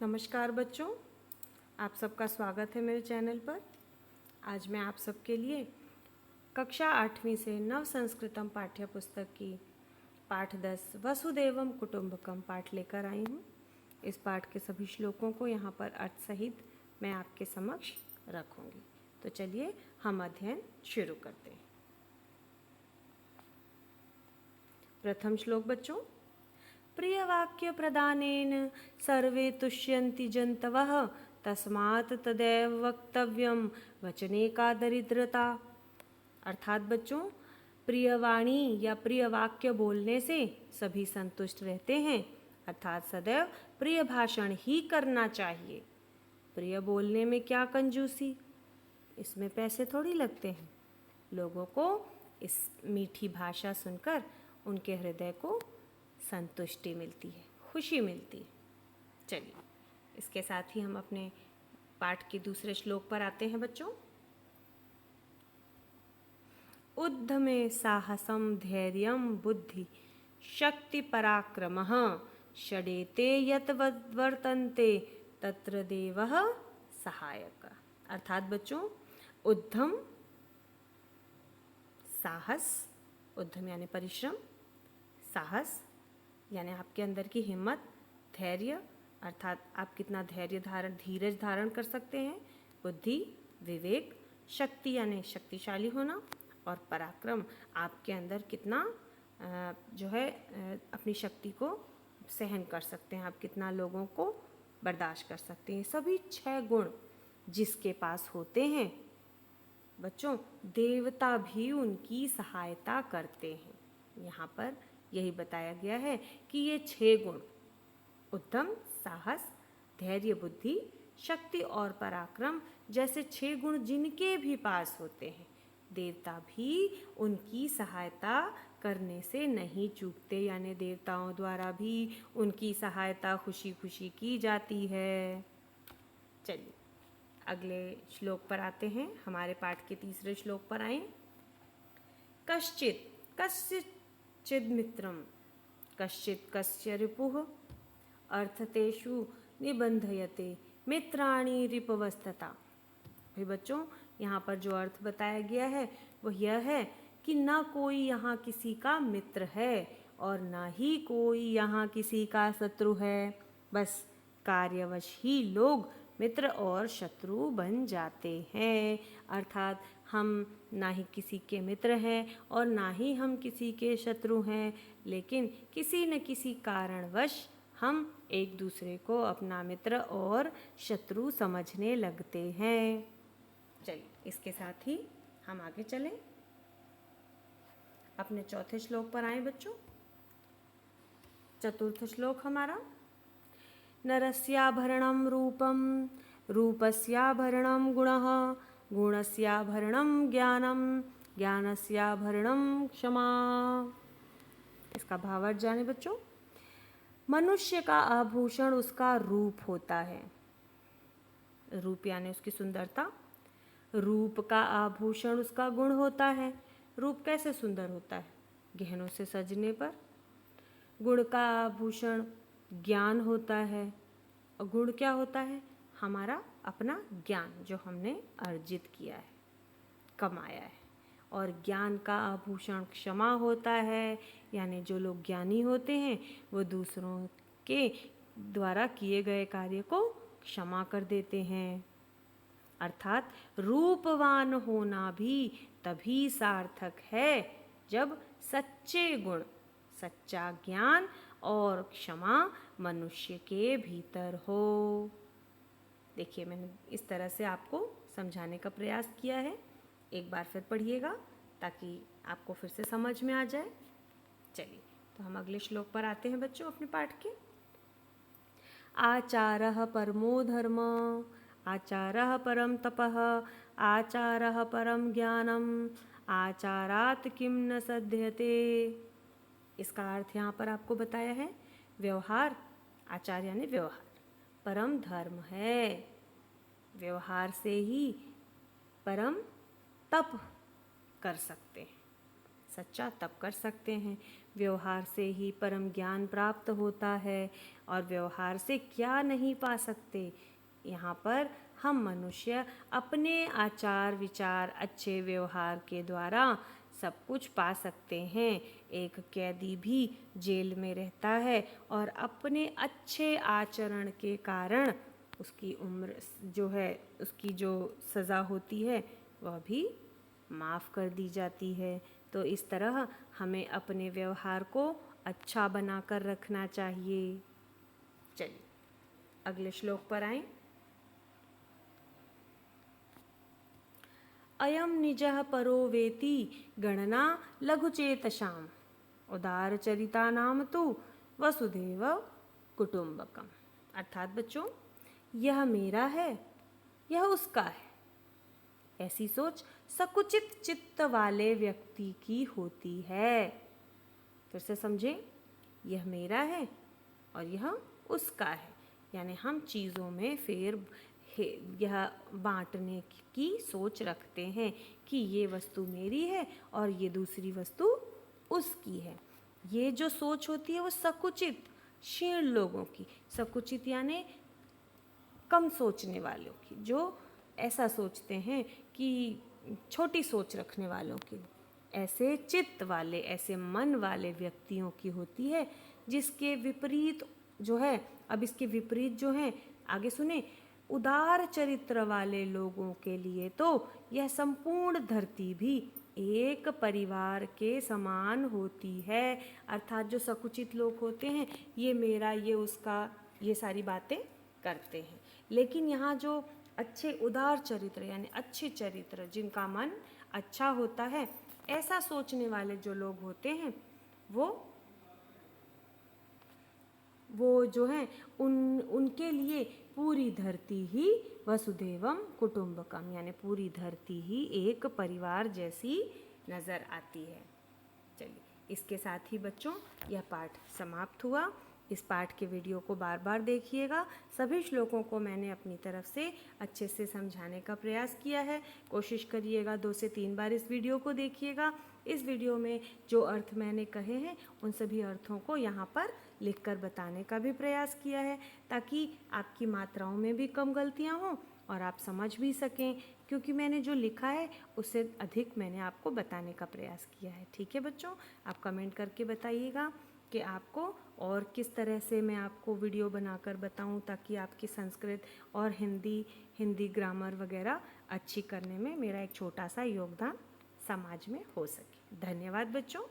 नमस्कार बच्चों, आप सबका स्वागत है मेरे चैनल पर। आज मैं आप सबके लिए कक्षा 8वीं से नव संस्कृतम पाठ्य पुस्तक की पाठ 10 वसुदेवम कुटुंबकम पाठ लेकर आई हूँ। इस पाठ के सभी श्लोकों को यहाँ पर अर्थ सहित मैं आपके समक्ष रखूँगी। तो चलिए हम अध्ययन शुरू करते हैं। प्रथम श्लोक बच्चों, प्रियवाक्य प्रदानेन सर्वे तुष्यन्ति जन्तवः तस्मात् तदैव वक्तव्यम वचने का दरिद्रता। अर्थात बच्चों, प्रियवाणी या प्रिय वाक्य बोलने से सभी संतुष्ट रहते हैं, अर्थात सदैव प्रिय भाषण ही करना चाहिए। प्रिय बोलने में क्या कंजूसी, इसमें पैसे थोड़ी लगते हैं। लोगों को इस मीठी भाषा सुनकर उनके हृदय को संतुष्टि मिलती है, खुशी मिलती है। चलिए, इसके साथ ही हम अपने पाठ के दूसरे श्लोक पर आते हैं बच्चों। उद्धमे साहसम धैर्यम बुद्धि शक्ति पराक्रमः षडेते यत वर्तन्ते तत्र देवः सहायक। अर्थात बच्चों, उद्यम, साहस, उद्यम यानी परिश्रम, साहस यानी आपके अंदर की हिम्मत, धैर्य अर्थात आप कितना धीरज धारण कर सकते हैं, बुद्धि, विवेक, शक्ति यानी शक्तिशाली होना, और पराक्रम आपके अंदर कितना अपनी शक्ति को सहन कर सकते हैं, आप कितना लोगों को बर्दाश्त कर सकते हैं। सभी 6 गुण जिसके पास होते हैं बच्चों, देवता भी उनकी सहायता करते हैं। यहाँ पर यही बताया गया है कि ये 6 गुण उद्यम, साहस, धैर्य, बुद्धि, शक्ति और पराक्रम जैसे 6 गुण जिनके भी पास होते हैं, देवता भी उनकी सहायता करने से नहीं चूकते, यानी देवताओं द्वारा भी उनकी सहायता खुशी खुशी की जाती है। चलिए अगले श्लोक पर आते हैं। हमारे पाठ के तीसरे श्लोक पर आए। कश्चित कश्चित चिद्मित्रम कश्चित कस्य रिपुः अर्थतेषु निबंधयते मित्राणि रिपवस्तता। भाई बच्चों, यहाँ पर जो अर्थ बताया गया है वह यह है कि न कोई यहाँ किसी का मित्र है और न ही कोई यहाँ किसी का शत्रु है। बस कार्यवश ही लोग मित्र और शत्रु बन जाते हैं। अर्थात हम ना ही किसी के मित्र हैं और ना ही हम किसी के शत्रु हैं, लेकिन किसी न किसी कारणवश हम एक दूसरे को अपना मित्र और शत्रु समझने लगते हैं। चलिए, इसके साथ ही हम आगे चलें, अपने चौथे श्लोक पर आए बच्चों। चतुर्थ श्लोक हमारा, नरस्याभरणं रूपं रूपस्याभरणं गुणः गुणस्याभरणं ज्ञानं ज्ञानस्याभरणं क्षमा। इसका भावार्थ जाने बच्चों। मनुष्य का आभूषण उसका रूप होता है। रूप यानी उसकी सुंदरता। रूप का आभूषण उसका गुण होता है। रूप कैसे सुंदर होता है? गहनों से सजने पर। गुण का आभूषण ज्ञान होता है। और गुण क्या होता है? हमारा अपना ज्ञान जो हमने अर्जित किया है, कमाया है। और ज्ञान का आभूषण क्षमा होता है, यानी जो लोग ज्ञानी होते हैं वो दूसरों के द्वारा किए गए कार्य को क्षमा कर देते हैं। अर्थात रूपवान होना भी तभी सार्थक है जब सच्चे गुण, सच्चा ज्ञान और क्षमा मनुष्य के भीतर हो। देखिए, मैंने इस तरह से आपको समझाने का प्रयास किया है। एक बार फिर पढ़िएगा ताकि आपको फिर से समझ में आ जाए। चलिए, तो हम अगले श्लोक पर आते हैं बच्चों अपने पाठ के। आचारः परमो धर्म आचारः परम तपः आचारः परम ज्ञानम आचारात् किम न सध्यते। इसका अर्थ यहाँ पर आपको बताया है। व्यवहार, आचार यानी व्यवहार, परम धर्म है। व्यवहार से ही परम तप कर सकते हैं, सच्चा तप कर सकते हैं। व्यवहार से ही परम ज्ञान प्राप्त होता है और व्यवहार से क्या नहीं पा सकते। यहाँ पर हम मनुष्य अपने आचार विचार अच्छे व्यवहार के द्वारा सब कुछ पा सकते हैं। एक कैदी भी जेल में रहता है और अपने अच्छे आचरण के कारण उसकी उम्र जो है, उसकी जो सज़ा होती है वह भी माफ़ कर दी जाती है। तो इस तरह हमें अपने व्यवहार को अच्छा बनाकर रखना चाहिए। चलिए अगले श्लोक पर आएं। अयम निजः परो वेति गणना लघुचेतसाम उदारचरिता नाम तु वसुधैव कुटुंबकम। अर्थात बच्चों, यह मेरा है, यह उसका है, ऐसी सोच सकुचित चित्त वाले व्यक्ति की होती है। फिर से समझें, यह मेरा है और यह उसका है, यानी हम चीज़ों में फिर यह बांटने की सोच रखते हैं कि ये वस्तु मेरी है और ये दूसरी वस्तु उसकी है। ये जो सोच होती है वो सकुचित क्षीण लोगों की, सकुचित यानी कम सोचने वालों की, जो ऐसा सोचते हैं कि छोटी सोच रखने वालों की, ऐसे चित्त वाले, ऐसे मन वाले व्यक्तियों की होती है। जिसके विपरीत जो है, अब इसके विपरीत जो है आगे सुने, उदार चरित्र वाले लोगों के लिए तो यह संपूर्ण धरती भी एक परिवार के समान होती है। अर्थात जो सकुचित लोग होते हैं, ये मेरा, ये उसका, ये सारी बातें करते हैं। लेकिन यहाँ जो अच्छे उदार चरित्र यानी अच्छे चरित्र, जिनका मन अच्छा होता है, ऐसा सोचने वाले जो लोग होते हैं, वो जो हैं उनके लिए पूरी धरती ही वसुधैवम कुटुंबकम यानी पूरी धरती ही एक परिवार जैसी नज़र आती है। चलिए, इसके साथ ही बच्चों यह पाठ समाप्त हुआ। इस पाठ के वीडियो को बार बार देखिएगा। सभी श्लोकों को मैंने अपनी तरफ से अच्छे से समझाने का प्रयास किया है। कोशिश करिएगा 2 से 3 बार इस वीडियो को देखिएगा। इस वीडियो में जो अर्थ मैंने कहे हैं उन सभी अर्थों को यहाँ पर लिखकर बताने का भी प्रयास किया है, ताकि आपकी मात्राओं में भी कम गलतियाँ हों और आप समझ भी सकें, क्योंकि मैंने जो लिखा है उससे अधिक मैंने आपको बताने का प्रयास किया है। ठीक है बच्चों, आप कमेंट करके बताइएगा कि आपको और किस तरह से मैं आपको वीडियो बनाकर बताऊं, ताकि आपकी संस्कृत और हिंदी ग्रामर वगैरह अच्छी करने में मेरा एक छोटा सा योगदान समाज में हो सके। धन्यवाद बच्चों।